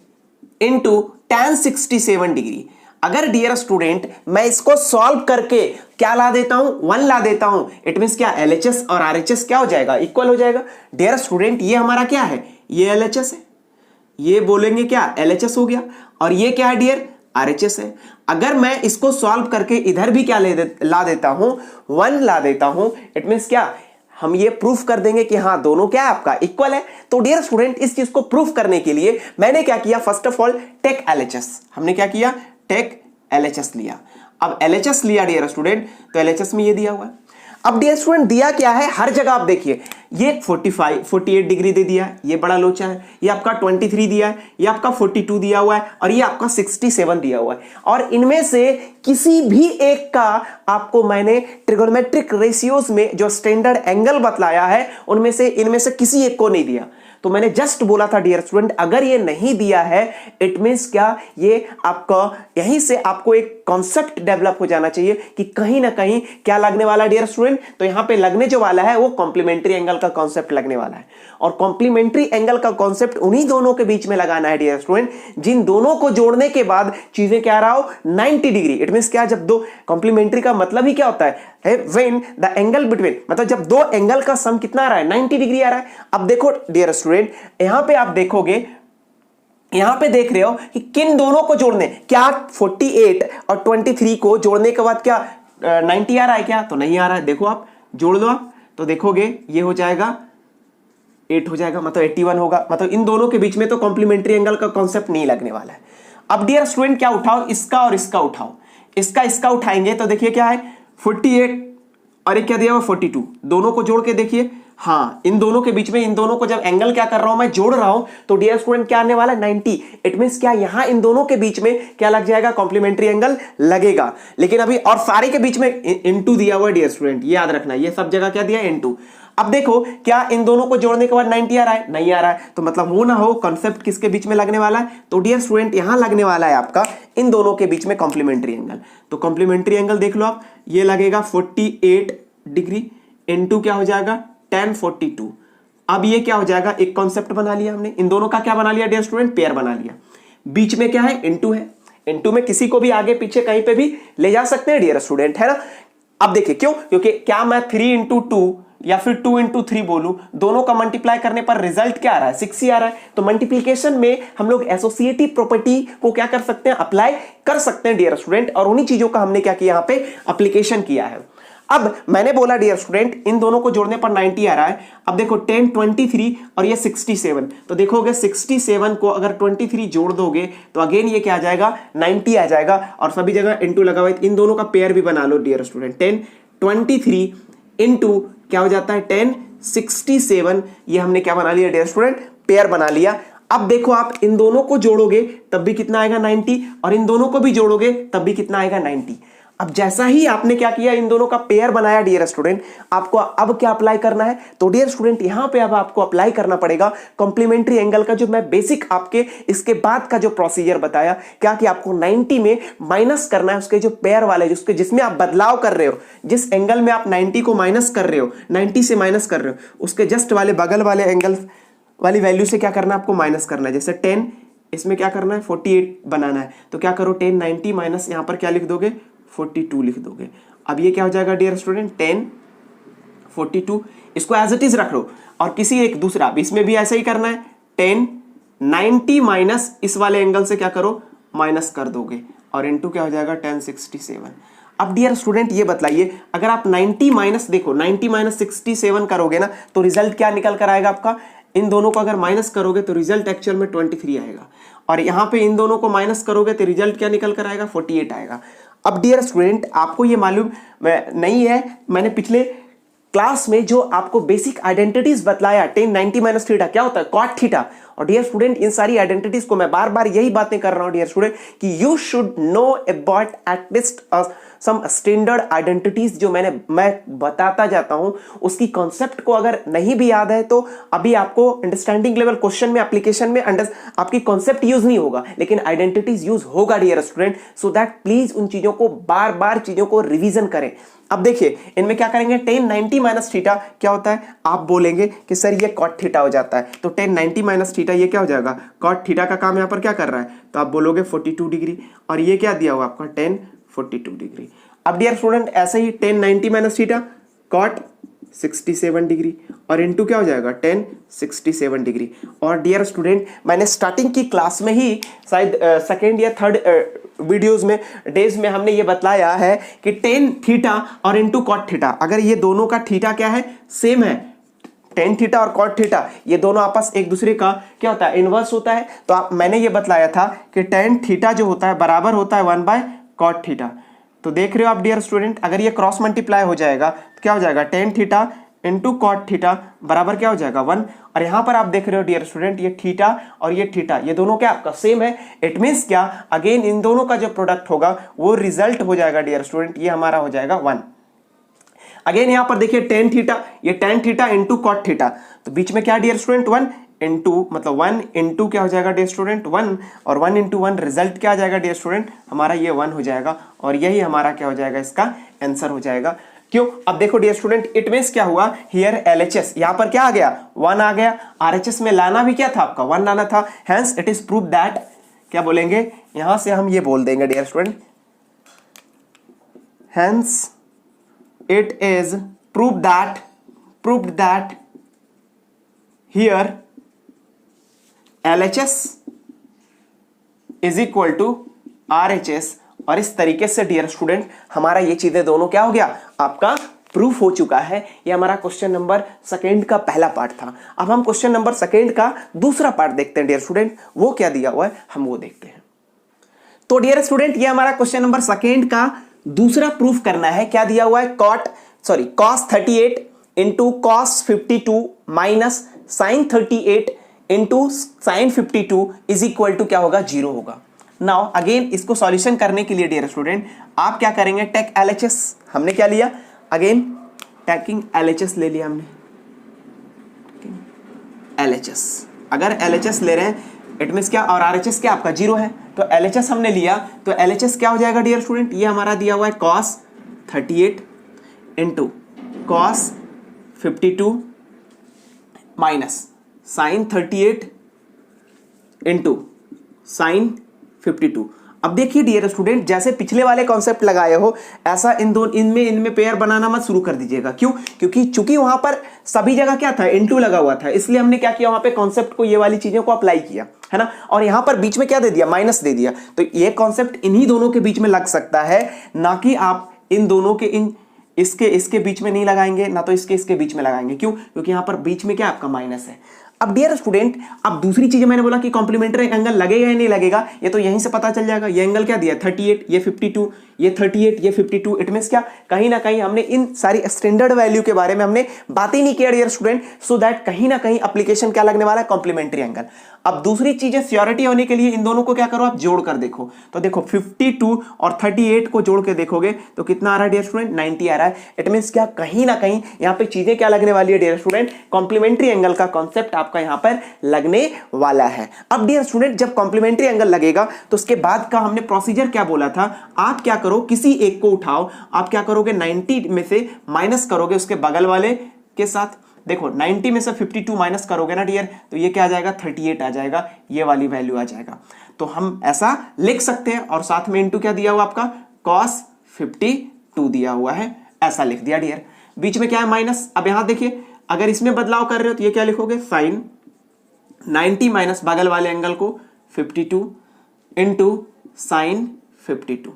into 1067 degree. अगर डियर स्टूडेंट मैं इसको सॉल्व करके क्या ला देता हूं, 1 ला देता हूं, इट मींस क्या, LHS और RHS क्या हो जाएगा, इक्वल हो जाएगा। डियर स्टूडेंट ये हमारा क्या है, ये LHS है, ये बोलेंगे क्या, LHS हो गया, और ये क्या है डियर, RHS है। अगर मैं इसको सॉल्व करके इधर भी क्या ला देता हूं, 1 ला देता हूं, इट मींस क्या, हम ये प्रूफ कर देंगे कि हाँ दोनों क्या है आपका इक्वल है। तो डियर स्टूडेंट इस चीज को प्रूफ करने के लिए मैंने क्या किया, first of all take LHS, हमने क्या किया, टेक LHS लिया। अब LHS लिया डियर स्टूडेंट, तो LHS में ये दिया हुआ है। अब डियर स्टूडेंट दिया क्या है, हर जगह आप देखिए, ये 48 डिग्री दे दिया है, ये बड़ा लोचा है, ये आपका 23 दिया है, ये आपका 42 दिया हुआ है, और ये आपका 67 दिया हुआ है। और इनमें से किसी भी एक का आपको मैंने ट्रिगोनोमेट्रिक रेशियोज में जो स्टैंडर्ड एंगल बतलाया है, उनमें से इनमें से किसी एक को नहीं दिया। तो मैंने जस्ट बोला था डियर स्टूडेंट, अगर ये नहीं दिया है, इट मींस क्या, ये आपका यहीं से आपको एक कॉन्सेप्ट डेवलप हो जाना चाहिए कि कहीं ना कहीं क्या लगने वाला है डियर स्टूडेंट, तो यहां पे लगने जो वाला है वो कॉम्प्लीमेंट्री एंगल का कॉन्सेप्ट लगने वाला है। और कॉम्प्लीमेंट्री एंगल का कॉन्सेप्ट उन्हीं दोनों के बीच में लगाना है डियर स्टूडेंट, जिन दोनों को जोड़ने के बाद चीजें क्या रहा हो, 90 डिग्री। इट मींस क्या, जब दो कॉम्प्लीमेंट्री का मतलब ही क्या होता है, व्हेन द एंगल बिटवीन, मतलब जब दो एंगल का सम कितना आ रहा है, 90 डिग्री आ रहा है। अब देखो डियर स्टूडेंट, यहां पे आप देखोगे, यहां पे देख रहे हो कि किन दोनों को जोड़ने, क्या 48 और 23 को जोड़ने के बाद क्या 90 आ रहा है क्या, तो नहीं आ रहा है। देखो आप जोड़ लो आप, तो देखोगे ये हो जाएगा 8 हो जाएगा, मतलब 81 होगा। मतलब इन दोनों के बीच में तो कॉम्प्लीमेंट्री एंगल का कॉन्सेप्ट नहीं लगने वाला है। अब डियर स्टूडेंट क्या उठाओ, इसका और इसका उठाओ, इसका उठाएंगे तो देखिए क्या है 48 और एक क्या दिया हुआ 42, दोनों को जोड़ के देखिए हाँ, इन दोनों के बीच में, इन दोनों को जब एंगल क्या कर रहा हूं मैं, जोड़ रहा हूं, तो डियर स्टूडेंट क्या आने वाला है 90। इट मींस क्या यहां इन दोनों के बीच में क्या लग जाएगा, कॉम्प्लीमेंट्री एंगल लगेगा। लेकिन अभी और सारे के बीच में इनटू दिया हुआ है डियर स्टूडेंट, ये याद रखना, ये सब जगह क्या दिया है, इनटू। अब देखो क्या इन दोनों को जोड़ने के बाद 90 आ रहा है, नहीं आ रहा है, तो मतलब वो ना हो, कॉन्सेप्ट किसके बीच में लगने वाला है, तो डियर स्टूडेंट यहां लगने वाला है आपका इन दोनों के बीच में कॉम्प्लीमेंट्री एंगल। तो कॉम्प्लीमेंट्री एंगल देख लो आप, ये लगेगा 48 डिग्री इनटू क्या हो जाएगा, tan 42। अब ये क्या हो जाएगा, एक कॉन्सेप्ट बना लिया हमने, इन दोनों का क्या बना लिया डियर स्टूडेंट, पेयर बना लिया। बीच में क्या है, इनटू है, इनटू में किसी को भी आगे पीछे कहीं पे भी ले जा सकते हैं डियर स्टूडेंट, है ना। अब देखिए क्यों, क्योंकि क्या मैं 3 इंटू 2 या फिर 2 इंटू 3 बोलूं, दोनों का मल्टीप्लाई करने पर रिजल्ट क्या आ रहा है, 6 ही आ रहा है। तो मल्टीप्लीकेशन में हम लोग एसोसिएटिव प्रॉपर्टी को क्या कर सकते हैं, अप्लाई कर सकते हैं डियर स्टूडेंट, और उन्हीं चीजों का हमने क्या किया, यहां पे एप्लीकेशन किया है। अब मैंने बोला डियर स्टूडेंट इन दोनों को जोड़ने पर 90 आ रहा है। अब देखो 10 23 और ये 67, तो देखोगे 67 को अगर 23 जोड़ दोगे तो अगेन ये क्या आ जाएगा, 90 आ जाएगा, और सभी जगह इनटू लगा हुआ है। इन दोनों का पेयर भी बना लो डियर स्टूडेंट, 10 23 इनटू क्या हो जाता है 10 67, ये हमने क्या बना लिया डियर स्टूडेंट, पेयर बना लिया। अब देखो आप इन दोनों को जोड़ोगे तब भी कितना आएगा 90, और इन दोनों को भी जोड़ोगे तब भी कितना आएगा 90। अब जैसा ही आपने क्या किया, इन दोनों का पेयर बनाया डियर स्टूडेंट, आपको अब क्या अप्लाई करना है, तो डियर स्टूडेंट यहां पे अब आपको अप्लाई करना पड़ेगा कॉम्प्लीमेंट्री एंगल का, जो मैं बेसिक आपके इसके बाद का जो प्रोसीजर बताया, क्या कि आपको 90 में माइनस करना है उसके जो पेयर वाले, जिसमें आप बदलाव कर रहे हो, जिस एंगल में आप 90 को माइनस कर रहे हो, 90 से माइनस कर रहे हो, उसके जस्ट वाले बगल वाले एंगल वाली वैल्यू से क्या करना है, आपको माइनस करना है। जैसे 10, इसमें क्या करना है 48 बनाना है, तो क्या करो 10 90 माइनस यहां पर क्या लिख दोगे 42 लिख दोगे। अब ये क्या हो जाएगा डियर स्टूडेंट 10 42, इसको एज इट इज रख लो, और किसी एक दूसरा इसमें भी ऐसा ही करना है, 10 90 माइनस इस वाले एंगल से क्या करो, माइनस कर दोगे, और इनटू क्या हो जाएगा 10 67। अब डियर स्टूडेंट ये बताइए, अगर आप 90 माइनस, देखो 90 माइनस 67 करोगे ना, तो रिजल्ट क्या निकल कर आएगा आपका, इन दोनों को अगर माइनस करोगे तो रिजल्ट एक्चुअल में 23 आएगा, और यहां पे इन दोनों को माइनस करोगे तो रिजल्ट क्या निकल कर आएगा 48 आएगा। अब डियर स्टूडेंट आपको ये मालूम नहीं है, मैंने पिछले क्लास में जो आपको बेसिक आइडेंटिटीज बतलाया, tan 90 माइनस थीटा क्या होता है, cot थीटा। और डियर स्टूडेंट इन सारी आइडेंटिटीज को मैं बार बार यही बातें कर रहा हूं डियर स्टूडेंट, कि you should know about at least some standard identities, जो मैं बताता जाता हूं, उसकी कॉन्सेप्ट को अगर नहीं भी याद है तो अभी आपको अंडरस्टैंडिंग लेवल क्वेश्चन में, एप्लीकेशन में आपकी कॉन्सेप्ट यूज नहीं होगा, लेकिन आइडेंटिटीज यूज होगा dear student. So that please उन चीजों को बार बार चीजों को रिवीजन करें। अब देखिए इनमें क्या करेंगे, tan 90 माइनस थीटा क्या होता है, आप बोलेंगे कि सर ये cot थीटा हो जाता है, तो tan 90 माइनस थीटा ये क्या हो जाएगा, cot थीटा का काम यहाँ पर क्या कर रहा है, तो आप बोलोगे 42 डिग्री, और ये क्या दिया हुआ आपका tan 42 डिग्री। अब डियर स्टूडेंट ऐसे ही tan 90 माइनस थीटा cot 67 डिग्री, और इनटू क्या हो जाएगा tan 67 डिग्री। और डियर स्टूडेंट मैंने स्टार्टिंग की क्लास में ही शायद सेकेंड या थर्ड वीडियोस में डेज में हमने ये बतलाया है कि tan थीटा और इनटू cot थीटा, अगर ये दोनों का थीटा क्या है, सेम है, tan थीटा और cot थीटा ये दोनों आपस एक दूसरे का क्या होता है, इनवर्स होता है। तो मैंने ये बतलाया था कि tan थीटा जो होता है बराबर होता है 1/cot थीटा। तो देख रहे हो आप डियर स्टूडेंट, अगर ये क्रॉस मल्टीप्लाई हो जाएगा तो क्या हो जाएगा, tan theta into cot theta बराबर क्या हो जाएगा 1। और यहां पर आप देख रहे हो डियर स्टूडेंट, ये थीटा और ये थीटा ये दोनों क्या आपका सेम है। इट मींस क्या, अगेन इन दोनों का जो प्रोडक्ट होगा वो रिजल्ट हो जाएगा डियर स्टूडेंट, ये हमारा हो जाएगा 1। अगेन यहां पर देखिए tan थीटा, ये tan theta into cot theta, तो बीच में क्या डियर स्टूडेंट 1 इंटू, मतलब 1 इंटू क्या हो जाएगा डियर स्टूडेंट 1, और 1 इंटू 1 रिजल्ट क्या आ जाएगा डियर स्टूडेंट, हमारा ये 1 हो जाएगा, और यही हमारा क्या हो जाएगा, इसका आंसर हो जाएगा। क्यों, अब देखो डियर स्टूडेंट इट मींस क्या हुआ, हियर LHS यहां पर क्या आ गया 1 आ गया, RHS में लाना भी क्या था आपका 1 लाना था, hence it is prove that, क्या बोलेंगे यहां से हम ये बोल देंगे dear student, hence it is prove that here LHS is equal to RHS। और इस तरीके से डियर स्टूडेंट हमारा ये चीजें दोनों क्या हो गया, आपका प्रूफ हो चुका है। ये हमारा क्वेश्चन नंबर सेकेंड का पहला पार्ट था। अब हम क्वेश्चन नंबर सेकेंड का दूसरा पार्ट देखते हैं डियर स्टूडेंट, वो क्या दिया हुआ है हम वो देखते हैं। तो डियर स्टूडेंट ये हमारा क्वेश्चन नंबर सेकेंड का दूसरा प्रूफ करना है, क्या दिया हुआ है, cos 38 into cos 52 minus sine 38 into sine 52 is equal to क्या होगा, 0 होगा। नाउ अगेन इसको सॉल्यूशन करने के लिए डियर स्टूडेंट आप क्या करेंगे, टेक एलएचएस। हमने क्या लिया, अगेन टेकिंग एलएचएस ले लिया हमने, एलएचएस। अगर एलएचएस ले रहे हैं इट मींस क्या, और आरएचएस क्या आपका 0 है, तो एलएचएस हमने लिया, तो एलएचएस क्या हो जाएगा डियर स्टूडेंट, ये हमारा दिया हुआ है cos 38 into cos 52 minus sine 38 into sine 52। अब देखिए डियर स्टूडेंट, जैसे पिछले वाले कॉन्सेप्ट लगाए हो ऐसा इनमें पेयर बनाना मत शुरू कर दीजिएगा। क्यों, क्योंकि चूंकि वहां पर सभी जगह क्या था, इनटू लगा हुआ था, इसलिए हमने क्या किया, वहां पे कॉन्सेप्ट को, ये वाली चीजों को अप्लाई किया है ना, और यहां पर बीच में क्या दे दिया, माइनस दे दिया। तो ये कॉन्सेप्ट इन्हीं दोनों के बीच में लग सकता है, ना कि आप इन दोनों के इसके बीच में नहीं लगाएंगे, ना तो इसके बीच में लगाएंगे। क्यों, क्योंकि यहां पर बीच में क्या आपका माइनस है। अब डियर स्टूडेंट, अब दूसरी चीज मैंने बोला कि कॉम्प्लीमेंट्री एंगल लगेगा या नहीं लगेगा, ये तो यहीं से पता चल जाएगा। ये एंगल क्या दिया, 38, ये 52, ये 38, ये 52। इट मींस क्या, कहीं ना कहीं हमने इन सारी स्टैंडर्ड वैल्यू के बारे में हमने बात ही नहीं किया डियर स्टूडेंट, सो दैट कहीं ना कहीं एप्लीकेशन क्या लगने वाला है, कॉम्प्लीमेंट्री एंगल। अब दूसरी चीजें श्योरिटी होने के लिए इन दोनों को क्या करो, आप जोड़ कर देखो। तो देखो 52 और 38 को जोड़ के देखोगे तो कितना आ रहा है डियर स्टूडेंट, 90 आ रहा है। इट मींस क्या, कहीं ना कहीं यहाँ पे चीजें क्या लगने वाली है डियर स्टूडेंट, कॉम्प्लीमेंट्री एंगल का कॉन्सेप्ट आपका यहाँ पर लगने वाला है। अब डियर स्टूडेंट, जब कॉम्प्लीमेंट्री एंगल लगेगा तो उसके बाद का हमने प्रोसीजर क्या बोला था, आप क्या करो, किसी एक को उठाओ, आप क्या करोगे, 90 में से माइनस करोगे उसके बगल वाले के साथ। देखो 90 में से 52 माइनस करोगे ना डियर, तो ये क्या आ जाएगा, 38 आ जाएगा, ये वाली वैल्यू आ जाएगा। तो हम ऐसा लिख सकते हैं, और साथ में इंटू क्या दिया हुआ आपका, cos 52 दिया हुआ है, ऐसा लिख दिया डियर। बीच में क्या है, माइनस। अब यहां देखिए, अगर इसमें बदलाव कर रहे हो तो ये क्या लिखोगे, साइन 90 माइनस बगल वाले एंगल को 52 इंटू साइन 52।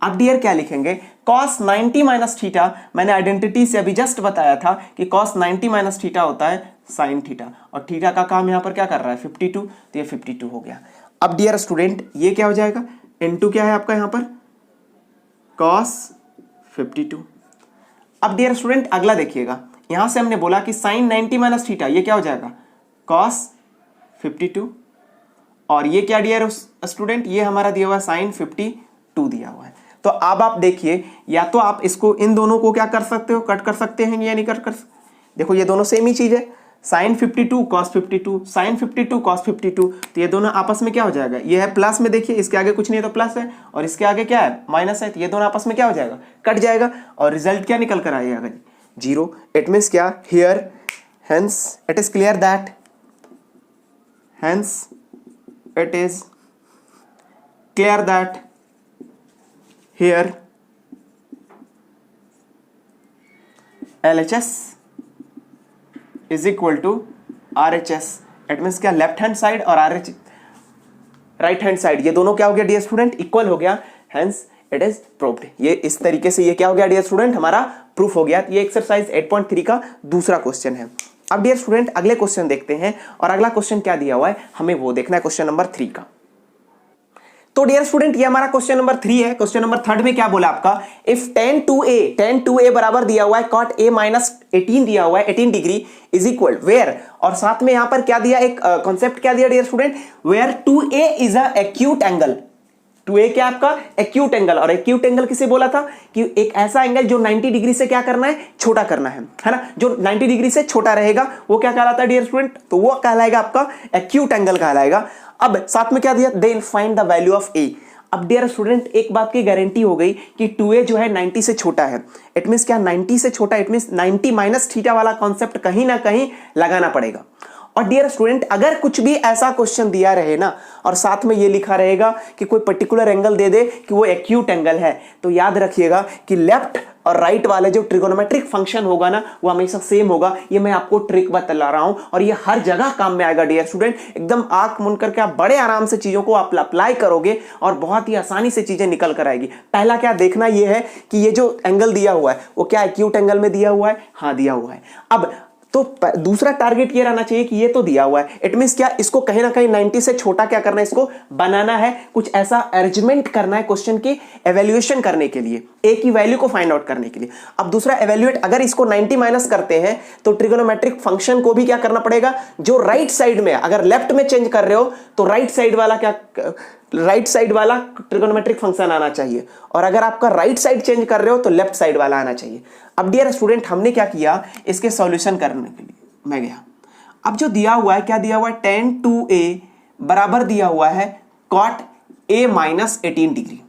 अब डियर क्या लिखेंगे, cos 90 माइनस थीटा, मैंने आइडेंटिटी से अभी जस्ट बताया था कि cos 90 माइनस थीटा होता है साइन थीटा, और थीटा का काम यहां पर क्या कर रहा है, 52, तो ये 52 हो गया। अब डियर स्टूडेंट ये क्या हो जाएगा, इनटू क्या है आपका यहां पर, cos 52। अब डियर स्टूडेंट अगला देखिएगा, यहां से हमने बोला कि साइन 90 माइनस थीटा, ये क्या हो जाएगा, cos 52, और ये क्या डियर स्टूडेंट, ये हमारा दिया हुआ है साइन 52 दिया हुआ है। तो अब आप देखिए, या तो आप इसको, इन दोनों को क्या कर सकते हो, कट कर सकते हैं, या नहीं कर सकते। देखो ये दोनों सेम ही चीज है, साइन 52 cos 52, साइन 52 cos 52, तो ये दोनों आपस में क्या हो जाएगा, ये है प्लस में, देखिए इसके आगे कुछ नहीं है तो प्लस है, और इसके आगे क्या है, माइनस है, तो ये दोनों आपस में क्या हो जाएगा, कट जाएगा, और रिजल्ट क्या निकल कर आएगा, 0। इट मीन्स क्या, here hence it is clear that, hence it is clear that here LHS is equal to RHS। It means क्या, लेफ्ट हैंड साइड और RH राइट हैंड साइड, ये दोनों क्या हो गया डियर स्टूडेंट, इक्वल हो गया, हेंस इट इज प्रूव्ड। ये इस तरीके से ये क्या हो गया डियर स्टूडेंट, हमारा प्रूफ हो गया। ये एक्सरसाइज 8.3 का दूसरा क्वेश्चन है। अब डियर स्टूडेंट अगले क्वेश्चन देखते हैं, और अगला क्वेश्चन क्या दिया हुआ है हमें वो देखना है, क्वेश्चन नंबर 3 का। तो डियर स्टूडेंट ये हमारा क्वेश्चन नंबर 3 है। क्वेश्चन नंबर 3 में क्या बोला आपका, इफ tan 2a बराबर दिया हुआ है cot a माइनस 18 दिया हुआ है 18 डिग्री इज इक्वल वेयर, और साथ में यहां पर क्या दिया, एक कॉन्सेप्ट क्या दिया dear student, where 2a is a acute angle. 2a क्या आपका, एक्यूट एंगल, और एक्यूट एंगल किसे बोला था कि एक ऐसा एंगल जो 90 डिग्री से क्या करना है, छोटा करना है ना, जो 90 डिग्री से छोटा रहेगा वो क्या कहलाता है डियर स्टूडेंट, तो वो कहलाएगा आपका एक्यूट एंगल कहलाएगा। अब साथ में क्या दिया, then find the value of a। अब डियर स्टूडेंट एक बात की गारंटी हो गई कि 2a जो है 90 से छोटा है। इट मींस क्या, 90 से छोटा, इट मींस 90 माइनस थीटा वाला कॉन्सेप्ट कहीं ना कहीं लगाना पड़ेगा। और डियर स्टूडेंट अगर कुछ भी ऐसा क्वेश्चन दिया रहे ना, और साथ में ये लिखा रहेगा कि कोई पर्टिकुलर एंगल दे दे कि वो एक्यूट एंगल है, तो याद रखिएगा कि लेफ्ट और राइट वाले जो ट्रिगोनोमेट्रिक फंक्शन होगा ना, वो हमेशा सेम होगा। ये मैं आपको ट्रिक बतला रहा हूं, और ये हर जगह काम में आएगा डियर स्टूडेंट। एकदम आंख मूंद करके आप बड़े आराम से चीजों को आप अप्लाई करोगे, और बहुत ही आसानी से चीजें निकल कर आएगी। पहला क्या देखना ये है कि ये जो एंगल दिया हुआ है वो क्या एक्यूट एंगल में दिया हुआ है, हाँ दिया हुआ है। अब तो दूसरा टारगेट ये रहना चाहिए कि ये तो दिया हुआ है, इट मींस क्या, इसको कहीं ना कहीं 90 से छोटा क्या करना है, इसको बनाना है, कुछ ऐसा अरेंजमेंट करना है क्वेश्चन की एवेल्युएशन करने के लिए, ए की वैल्यू को फाइंड आउट करने के लिए। अब दूसरा एवेल्युएट, अगर इसको 90 माइनस करते हैं तो ट्रिगोनोमेट्रिक फंक्शन को भी क्या करना पड़ेगा, जो राइट साइड में, अगर लेफ्ट में चेंज कर रहे हो तो राइट साइड वाला क्या, राइट साइड वाला ट्रिगोनोमेट्रिक फंक्शन आना चाहिए, और अगर आपका राइट साइड चेंज कर रहे हो तो लेफ्ट साइड वाला आना चाहिए। अब डियर स्टूडेंट, हमने क्या किया, इसके सॉल्यूशन करने के लिए मैं गया। अब जो दिया हुआ है, क्या दिया हुआ है, tan 2a बराबर दिया हुआ है cot a minus 18 degree.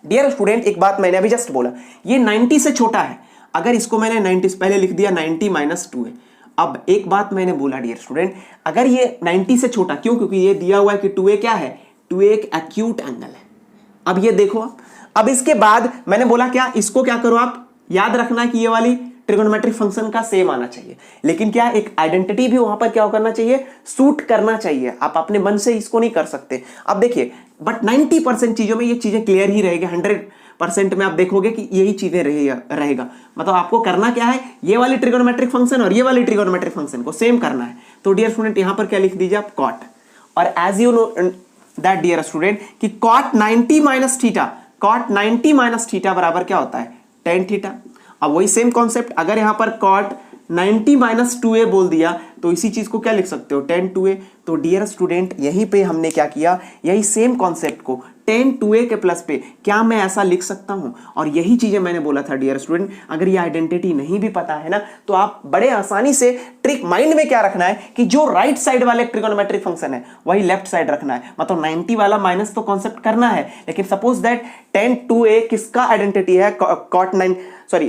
Dear student, एक बात मैंने अभी जस्ट बोला, ये 90 से छोटा है, अगर इसको मैंने 90 से पहले लिख दिया 90 माइनस 2a। अब एक बात मैंने बोला डियर स्टूडेंट, अगर ये 90 से छोटा, क्यों, क्योंकि ये दिया हुआ है कि 2a क्या है, 2a एक एक्यूट एंगल है। अब ये देखो आप, अब इसके बाद मैंने बोला क्या, इसको क्या करो आप, याद रखना कि ये वाली ट्रिगोनोमेट्रिक फंक्शन का सेम आना चाहिए, लेकिन क्या, एक आइडेंटिटी भी वहां पर क्या करना चाहिए, सूट करना चाहिए। आप अपने मन से इसको नहीं कर सकते। अब देखिए, बट 90% चीजों में ये चीजें क्लियर ही रहेगी, 100% में आप देखोगे कि यही चीजें रहेगा। मतलब आपको करना क्या है, ये वाली ट्रिगोनोमेट्रिक फंक्शन और ये वाली ट्रिगोनोमेट्रिक फंक्शन को सेम करना है। तो डियर स्टूडेंट, यहां पर क्या लिख दीजिए आप, कॉट, और as you know that dear student कि cot 90 माइनस थीटा, cot 90 माइनस थीटा बराबर क्या होता है, tan थीटा। अब वही सेम कॉन्सेप्ट, अगर यहां पर cot 90 माइनस 2a बोल दिया तो इसी चीज को क्या लिख सकते हो, tan 2a। तो डियर स्टूडेंट, यहीं पे हमने क्या किया, यही सेम कॉन्सेप्ट को tan 2a के प्लस पे क्या मैं ऐसा लिख सकता हूं, और यही चीजें मैंने बोला था डियर स्टूडेंट, अगर ये आइडेंटिटी नहीं भी पता है ना, तो आप बड़े आसानी से ट्रिक माइंड में क्या रखना है कि जो राइट साइड वाले ट्रिगोनोमेट्रिक फंक्शन है वही लेफ्ट साइड रखना है। मतलब 90 वाला माइनस तो कॉन्सेप्ट करना है, लेकिन सपोज दैट tan 2a किसका आइडेंटिटी है,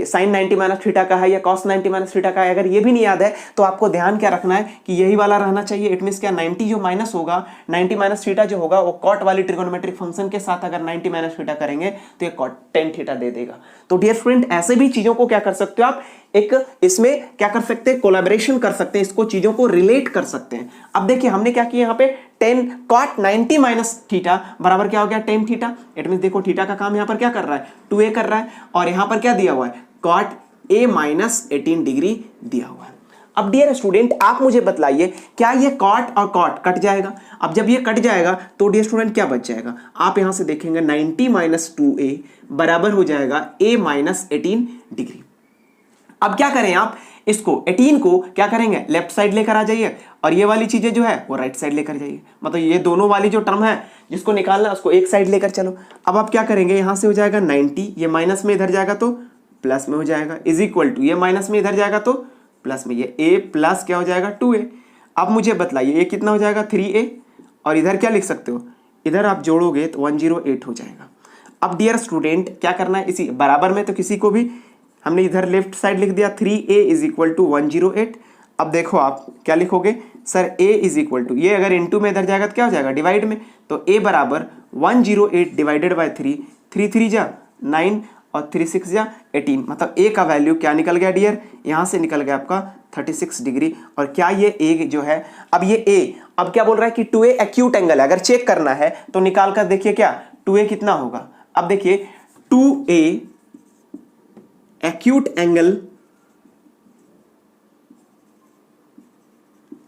sin 90 माइनस थीटा का है या cos 90 माइनस थीटा का है। अगर ये भी नहीं याद है तो आपको ध्यान क्या रखना है कि यही वाला रहना चाहिए। इट मींस क्या, 90 जो माइनस होगा, 90 माइनस थीटा जो होगा वो cot वाली ट्रिगोनोमेट्रिक फंक्शन के साथ अगर 90 माइनस थीटा करेंगे तो ये cot tan थीटा दे देगा। तो डियर स्टूडेंट, ऐसे भी चीजों को क्या कर सकते हो आप, एक इसमें क्या कर सकते हैं, कोलैबोरेशन कर सकते हैं, इसको चीजों को रिलेट कर सकते हैं। अब देखिए हमने क्या किया, यहाँ पे cot 90 माइनस थीटा बराबर क्या हो गया, tan थीटा। इट मींस देखो, थीटा का काम यहाँ पर क्या कर रहा है, 2a कर रहा है, और यहाँ पर क्या दिया हुआ है, cot a माइनस 18 डिग्री दिया हुआ है। अब डियर स्टूडेंट, आप मुझे बतलाइए, क्या ये cot और cot कट जाएगा? अब जब ये कट जाएगा तो डियर स्टूडेंट क्या बच जाएगा, आप यहां से देखेंगे 90 माइनस 2a बराबर हो जाएगा a माइनस 18 डिग्री। अब क्या करें आप, इसको 18 को क्या करेंगे, लेफ्ट साइड लेकर आ जाइए, और ये वाली चीजें जो है वो राइट साइड लेकर जाइए। मतलब ये दोनों वाली जो टर्म है जिसको निकालना है उसको एक साइड लेकर चलो। अब आप क्या करेंगे, यहां से हो जाएगा 90, ये माइनस में इधर जाएगा तो प्लस में हो जाएगा, इज इक्वल टू ये माइनस में इधर जाएगा तो प्लस में, ये a प्लस क्या हो जाएगा 2a। अब मुझे बताइए ये कितना हो जाएगा 3a, और इधर क्या लिख सकते हो, इधर आप जोड़ोगे तो 108 हो जाएगा। अब डियर स्टूडेंट क्या करना है, इसी बराबर में तो किसी को भी हमने इधर लेफ्ट साइड लिख दिया 3a इज इक्वल टू 108। अब देखो आप क्या लिखोगे, sir a is equal to, ये अगर इनटू में इधर जाएगा तो क्या हो जाएगा, डिवाइड में, तो a बराबर 108 डिवाइडेड बाय 3, 3 3 जा 9 और 3 6 जा 18। मतलब a का वैल्यू क्या निकल गया डियर, यहां से निकल गया आपका 36 डिग्री। और क्या ये a जो है, अब ये a अब क्या बोल रहा है कि 2a एक्यूट एंगल है, अगर चेक करना है तो निकाल कर देखिए क्या 2a कितना होगा। अब देखिए 2a एक्यूट एंगल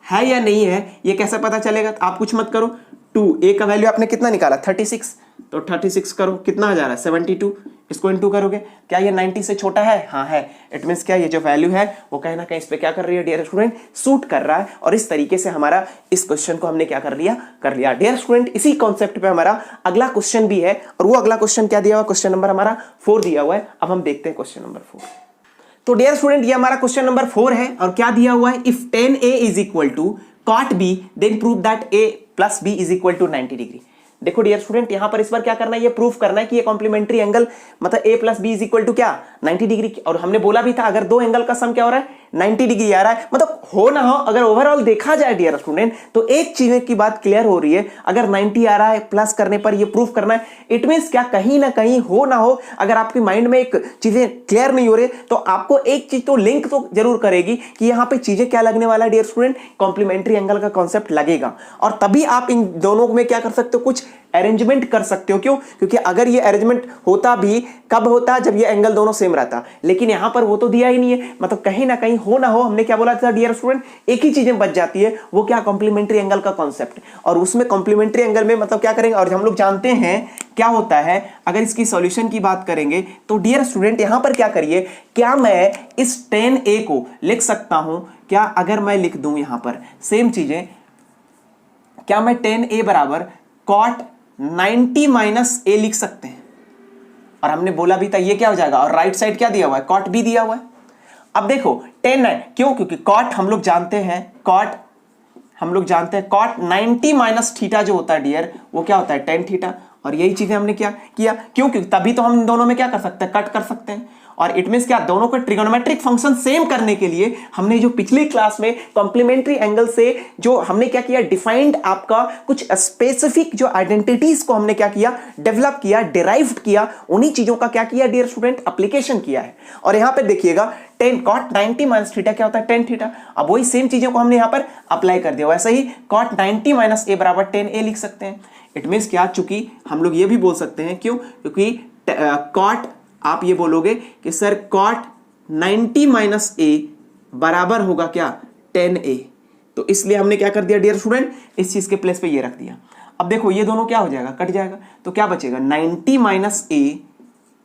है या नहीं है, ये कैसे पता चलेगा, तो आप कुछ मत करो, 2a का वैल्यू आपने कितना निकाला 36, तो 36 करो, कितना आ जा रहा है 72, इसको इनटू करोगे, क्या ये 90 से छोटा है, हाँ है। इट मींस क्या, ये जो वैल्यू है वो कहीं ना कहीं इस पे क्या कर रही है डियर स्टूडेंट, सूट कर रहा है। और इस तरीके से हमारा इस क्वेश्चन को हमने क्या कर लिया डियर स्टूडेंट। इसी कॉन्सेप्ट पे हमारा अगला क्वेश्चन भी है, और वो अगला क्वेश्चन क्या दिया हुआ, क्वेश्चन नंबर हमारा 4 दिया हुआ है। अब हम देखते हैं क्वेश्चन नंबर 4। तो डियर स्टूडेंट, ये हमारा क्वेश्चन नंबर 4 है, और क्या दिया हुआ है, if tan a is equal to cot b then prove that a plus b is equal to 90 degree. देखो डियर स्टूडेंट, यहां पर इस बार क्या करना है, ये प्रूफ करना है कि ये कॉम्प्लीमेंट्री एंगल मतलब a plus b is equal to क्या 90 डिग्री। और हमने बोला भी था अगर दो एंगल का सम क्या हो रहा है 90 डिग्री आ रहा है, मतलब हो ना हो अगर ओवरऑल देखा जाए डियर स्टूडेंट तो एक चीज की बात क्लियर हो रही है, अगर 90 आ रहा है प्लस करने पर ये प्रूफ करना है। इट मींस क्या, कहीं ना कहीं हो ना हो, अगर आपके माइंड में एक चीजें क्लियर नहीं हो रही तो आपको एक चीज तो लिंक तो जरूर करेगी कि यहां पे चीजें क्या लगने वाला है डियर स्टूडेंट, कॉम्प्लीमेंट्री एंगल का कॉन्सेप्ट लगेगा। और तभी आप इन दोनों में क्या कर सकते हो, कुछ अरेंजमेंट कर सकते हो। क्यों? क्योंकि अगर ये अरेंजमेंट होता भी कब होता, जब ये एंगल दोनों सेम रहता, लेकिन यहां पर वो तो दिया ही नहीं है, मतलब कहीं ना कहीं हो ना हो, हमने क्या बोला था डियर स्टूडेंट, एक ही चीजें बच जाती है, वो क्या, कॉम्प्लीमेंट्री एंगल का कॉन्सेप्ट। और उसमें कॉम्प्लीमेंट्री एंगल में मतलब क्या करेंगे, और हम लोग जानते हैं क्या होता है, अगर इसकी सॉल्यूशन की बात करेंगे तो डियर स्टूडेंट यहां पर क्या करिए, क्या मैं इस tan a को लिख सकता हूं, क्या अगर मैं लिख दूं यहां पर सेम चीजें, क्या मैं tan a बराबर cot 90 माइनस a लिख सकते हैं, और हमने बोला भी था ये क्या हो जाएगा, और राइट साइड क्या दिया हुआ है, cot b दिया हुआ है। अब देखो tan है, क्यों, क्योंकि cot हम लोग जानते हैं, cot 90 माइनस थीटा जो होता है डियर, वो क्या होता है tan थीटा, और यही चीजें हमने क्या किया, क्यों, क्योंकि तभी तो हम इन दोनों में क्या कर सकते हैं, कट कर सकते हैं। और इट मींस क्या, दोनों को ट्रिगोनोमेट्रिक फंक्शन सेम करने के लिए हमने जो पिछली क्लास में कॉम्प्लीमेंट्री एंगल से जो हमने क्या किया, डिफाइंड आपका कुछ स्पेसिफिक जो आइडेंटिटीज को हमने क्या किया, डेवलप किया, डिराइव्ड किया, उन्हीं चीजों का क्या किया डियर स्टूडेंट, एप्लीकेशन किया है। और यहां पर देखिएगा tan cot 90 माइनस थीटा क्या होता है, tan थीटा। अब वही सेम चीजों को हमने यहां पर अप्लाई कर दिया, वैसे ही cot 90 माइनस a बराबर tan a लिख सकते हैं। इट मींस क्या, चूंकि हम लोग ये भी बोल सकते हैं, क्यों, क्योंकि cot, आप ये बोलोगे कि सर cot 90 माइनस a बराबर होगा क्या, tan a, तो इसलिए हमने क्या कर दिया डियर स्टूडेंट, इस चीज के प्लेस पे ये रख दिया। अब देखो ये दोनों क्या हो जाएगा, कट जाएगा, तो क्या बचेगा, 90 माइनस a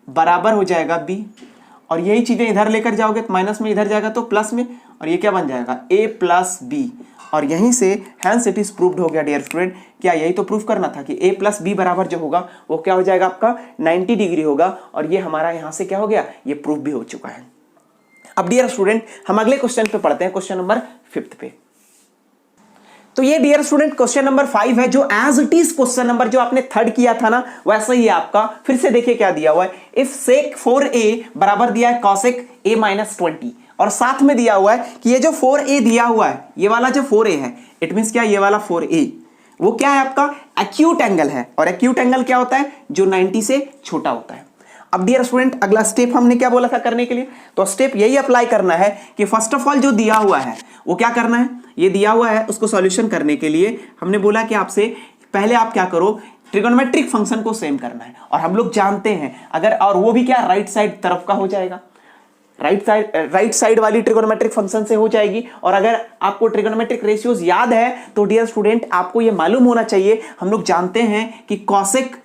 बराबर हो जाएगा b, और यही चीजें इधर लेकर जाओगे तो माइनस में इधर जाएगा तो प्लस में, और ये क्या बन जाएगा, a प्लस बी, और यहीं से हैंस इट इज प्रूव्ड हो गया डियर स्टूडेंट। क्या यही तो प्रूव करना था कि a प्लस बी बराबर जो होगा वो क्या हो जाएगा, आपका 90 डिग्री होगा, और ये हमारा यहां से क्या हो गया, ये प्रूव भी हो चुका है। अब डियर स्टूडेंट हम अगले क्वेश्चन पे पढ़ते हैं, क्वेश्चन नंबर 5 पे। तो ये डियर स्टूडेंट क्वेश्चन नंबर 5 है, जो as it is question number जो आपने थर्ड किया था ना, वैसा ही है आपका। फिर से देखिए क्या दिया हुआ है, इफ sec 4a बराबर दिया है cosec a माइनस 20, और साथ में दिया हुआ है कि ये जो 4a दिया हुआ है, ये वाला जो 4a है, इट मींस क्या, ये वाला 4a वो क्या है आपका, एक्यूट एंगल है, और एक्यूट एंगल क्या होता है, जो 90 से छोटा होता है। अब डियर स्टूडेंट अगला स्टेप हमने क्या बोला था करने के लिए, तो स्टेप यही अप्लाई करना है कि फर्स्ट ऑफ ऑल जो दिया हुआ है वो क्या करना है, ये दिया हुआ है उसको सॉल्यूशन करने के लिए हमने बोला कि आपसे पहले आप क्या करो, ट्रिगोनोमेट्रिक फंक्शन को सेम करना है, और हम लोग जानते हैं अगर, और वो भी क्या, राइट साइड तरफ का हो जाएगा, राइट साइड वाली ट्रिगोनोमेट्रिक फंक्शन से हो जाएगी। और अगर आपको ट्रिगोनोमेट्रिक रेशियोज याद है तो डियर स्टूडेंट आपको ये मालूम होना चाहिए, हम लोग जानते हैं कि कॉसेक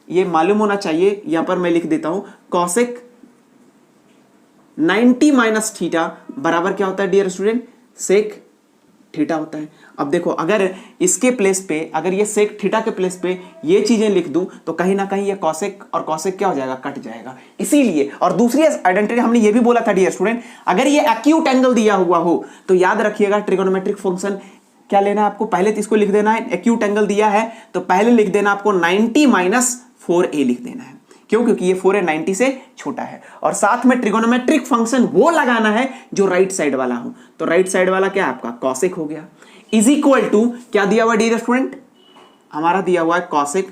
ये मालूम होना चाहिए, यहां पर मैं लिख देता हूं, कॉसेक 90 माइनस थीटा बराबर क्या होता है डियर स्टूडेंट, सेक थीटा होता है। अब देखो अगर इसके प्लेस पे, अगर ये सेक थीटा के प्लेस पे ये चीजें लिख दूं तो कहीं ना कहीं ये कॉसेक और कॉसेक क्या हो जाएगा, कट जाएगा। इसीलिए, और दूसरी आइडेंटिटी हमने ये भी बोला था डियर स्टूडेंट, अगर ये एक्यूट एंगल दिया हुआ हो तो याद रखिएगा ट्रिगोनोमेट्रिक फंक्शन क्या लेना है आपको, पहले तो इसको लिख देना है, एक्यूट एंगल दिया है तो पहले लिख देना आपको 90 माइनस 4a लिख देना है, क्यों, क्योंकि ये 4 है 90 से छोटा है, और साथ में ट्रिगोनोमेट्रिक फंक्शन वो लगाना है जो राइट साइड वाला हो, तो राइट साइड वाला क्या है आपका, कॉसेक हो गया, इज इक्वल टू क्या दिया हुआ डियर स्टूडेंट, हमारा दिया हुआ है कॉसेक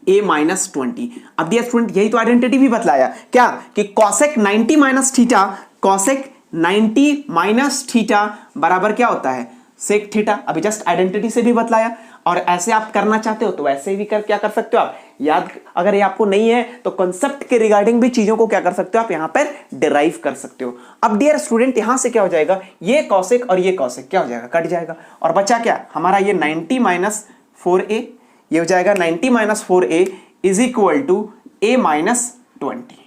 a माइनस 20। अब डियर स्टूडेंट यही तो आइडेंटिटी भी बतलाया क्या, कि cosec 90 minus theta, cosec 90 minus थीटा बराबर क्या होता है, सेक थीटा। अभी जस्ट आइडेंटिटी से भी बतलाया, और ऐसे आप करना चाहते हो तो ऐसे भी क्या कर सकते हो आप, याद अगर ये आपको नहीं है तो कॉन्सेप्ट के रिगार्डिंग भी चीजों को क्या कर सकते हो आप यहां पर डिराइव कर सकते हो। अब डियर स्टूडेंट यहां से क्या हो जाएगा, ये कॉसेक और ये कॉसेक क्या हो जाएगा, कट जाएगा, और बचा क्या हमारा ये 90 माइनस 4a, ये हो जाएगा 90 minus 4a is equal to a minus 20।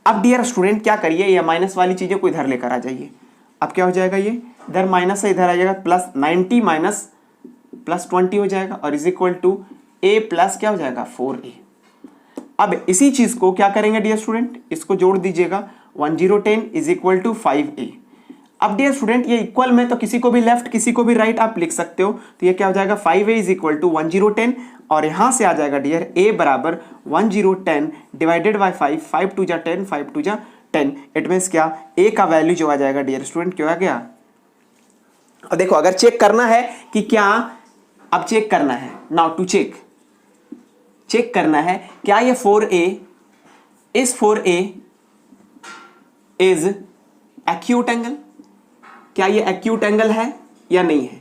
अब डियर स्टूडेंट क्या करिए, ये माइनस वाली चीजों को इधर लेकर आ जाइए, अब क्या हो जाएगा, ये इधर माइनस से इधर आ जाएगा, प्लस 90 माइनस प्लस 20 हो जाएगा, और is equal to a plus क्या हो जाएगा 4a। अब इसी चीज को क्या करेंगे डियर स्टूडेंट, इसको जोड़ दीजिएगा, 1010 इज इक्वल टू 5a। अब डियर स्टूडेंट ये इक्वल में तो किसी को भी लेफ्ट किसी को भी राइट आप लिख सकते हो, तो ये क्या हो जाएगा 5a इज इक्वल टू 1010, और यहां से आ जाएगा डियर a बराबर 1010 डिवाइडेड बाय 5, 5 2 जा 10, 5 2 जा 10। इट मींस क्या, a का वैल्यू जो आ जाएगा डियर स्टूडेंट क्या आ गया। और देखो अगर चेक करना है कि क्या, अब चेक करना है, नाउ टू चेक करना है क्या ये 4a इज एक्यूट एंगल, क्या ये एक्यूट एंगल है या नहीं है।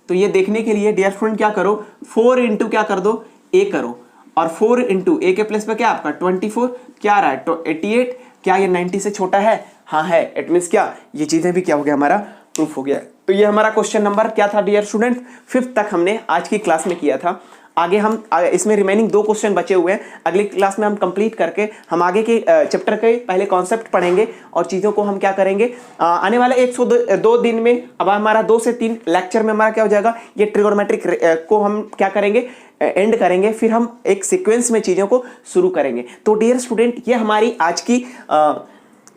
तो ये देखने के लिए डियर स्टूडेंट क्या करो, 4 इंटू क्या कर दो, a करो, और 4 इंटू a के प्लेस पे क्या आपका 24 क्या आ रहा है 88 क्या ये 90 से छोटा है? हाँ है। इट मीन्स क्या, ये चीजें भी क्या हो गया, हमारा प्रूफ हो गया। तो ये हमारा क्वेश्चन नंबर क्या था डियर स्टूडेंट, 5th तक हमने आज की क्लास में किया था। आगे हम इसमें रिमेनिंग 2 क्वेश्चन बचे हुए हैं, अगली क्लास में हम कंप्लीट करके हम आगे के चैप्टर के पहले कॉन्सेप्ट पढ़ेंगे और चीज़ों को हम क्या करेंगे आने वाले 102 दिन में। अब हमारा 2 से 3 लेक्चर में हमारा क्या हो जाएगा, ये ट्रिगोनोमेट्रिक को हम क्या करेंगे, एंड करेंगे, फिर हम एक सीक्वेंस में चीज़ों को शुरू करेंगे। तो डियर स्टूडेंट, ये हमारी आज की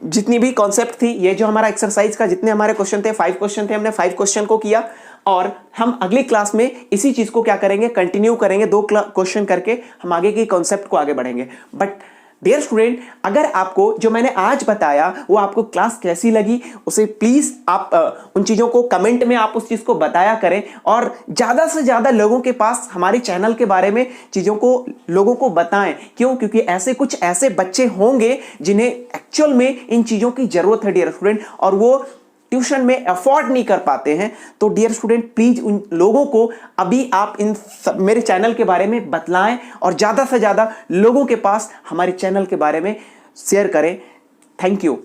जितनी भी कॉन्सेप्ट थी, ये जो हमारा एक्सरसाइज का जितने हमारे क्वेश्चन थे, 5 क्वेश्चन थे, हमने 5 क्वेश्चन को किया और हम अगली क्लास में इसी चीज को क्या करेंगे, कंटिन्यू करेंगे, 2 क्वेश्चन करके हम आगे की कॉन्सेप्ट को आगे बढ़ेंगे। बट डियर स्टूडेंट, अगर आपको जो मैंने आज बताया वो आपको क्लास कैसी लगी, उसे प्लीज आप उन चीजों को कमेंट में आप उस चीज को बताया करें और ज्यादा से ज्यादा लोगों के पास हमारे चैनल के बारे में चीजों को लोगों को बताएं। क्यों? क्योंकि ऐसे कुछ ऐसे बच्चे होंगे जिन्हें एक्चुअल में इन चीजों की जरूरत है डियर स्टूडेंट, और वो ट्यूशन में अफोर्ड नहीं कर पाते हैं। तो डियर स्टूडेंट, प्लीज उन लोगों को अभी आप मेरे चैनल के बारे में बतलाएं और ज्यादा से ज्यादा लोगों के पास हमारे चैनल के बारे में शेयर करें। Thank you.